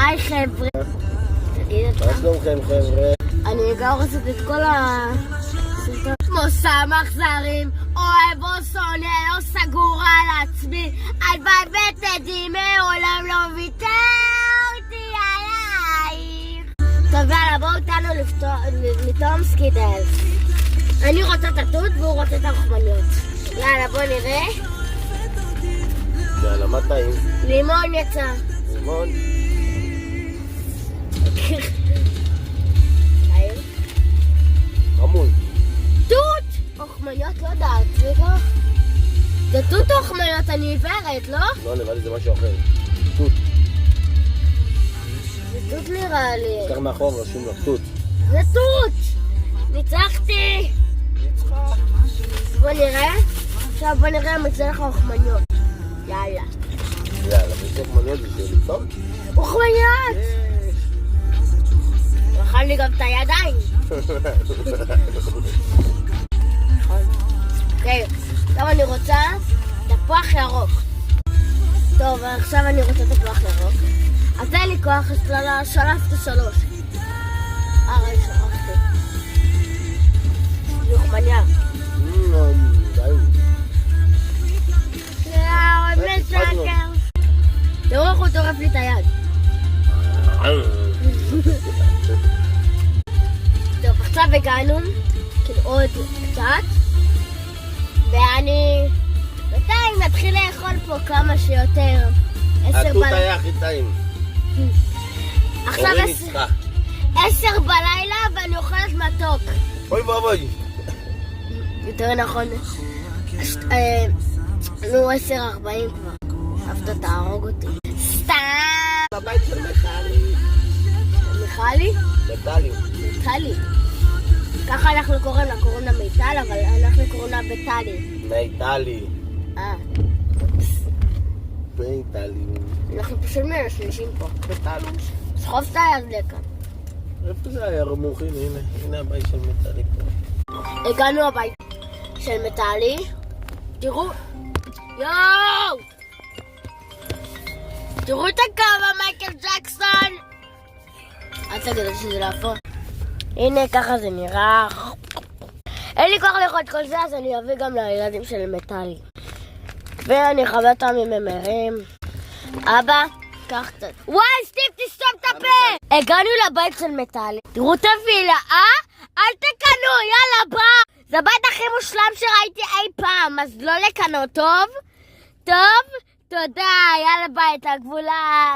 היי חבר'ה. תגיד אותך. מה שלומכם חבר'ה? אני גם הורסת את כל הסרטון. מוסם אכזרים, אוהב או שונא, לא סגור על עצמי. הלוואי ותדעי מעולם לא ויתרתי עלייך. טוב יאללה, בואו אותנו לטום סקידלס. אני רוצה את התות והוא רוצה את הרחמניות. יאללה, בואו נראה. יאללה, מה טעים? לימון יצא. לימון? חמוד. תות! רחמניות לא יודעת, רגע. זה תות או רחמניות? אני עיוורת, לא? לא, נראה לי זה משהו אחר. תות. זה תות נראה לי. כך מאחור רשום לך תות. זה תות! ניצחתי! בוא נראה. עכשיו בוא נראה אם יצא לך רחמניות. יאללה. יאללה, יש רחמניות בשביל טוב? רחמניות! אכל לי גם את הידיים. אוקיי, עכשיו אני רוצה תפוח ירוק. טוב, עכשיו אני רוצה תפוח ירוק. אז אין לי כוח, אז שלפתי 3. רגע, שכחתי. רחמניה. עוד משקר. תראו איך הוא טורף לי את היד. טוב, עכשיו הגענו, כאילו עוד קצת, ואני בינתיים נתחיל לאכול פה כמה שיותר. התות היה הכי טעים. עכשיו אורי ניצחה. 10 בלילה ואני אוכלת מתוק. אוי ואבוי. יותר נכון, נו 10:40 כבר. אהבת תהרוג אותי. סתם! בבית של מטלי. מיכלי? מטלי. מיטלי. ככה אנחנו קוראים לה, קוראים לה מיטל, אבל אנחנו קוראים לה בטלי. מיטלי. מיטלי. אנחנו פשוט מנשנשים פה. מטלי. סחוב את היד לכאן. איפה זה היה רמוכין? הנה הבית של מטלי פה. הגענו הבית של מטלי. תראו. יואו! תראו את הקו מייקל ג'קסון! אל תגיד שזה לא פה. הנה ככה זה נראה. אין לי כוח לאכול את כל זה, אז אני אביא גם לילדים של מטלי. ואני אכבד אותם עם ממרים. אבא, קח קצת. וואי, סטיב, תסתום את הפה! הגענו לבית של מטלי. תראו את הווילה, אל תקנו, יאללה, בא! זה הבית הכי מושלם שראיתי אי פעם, אז לא לקנות, טוב? טוב? תודה, יאללה ביי, תגבולה,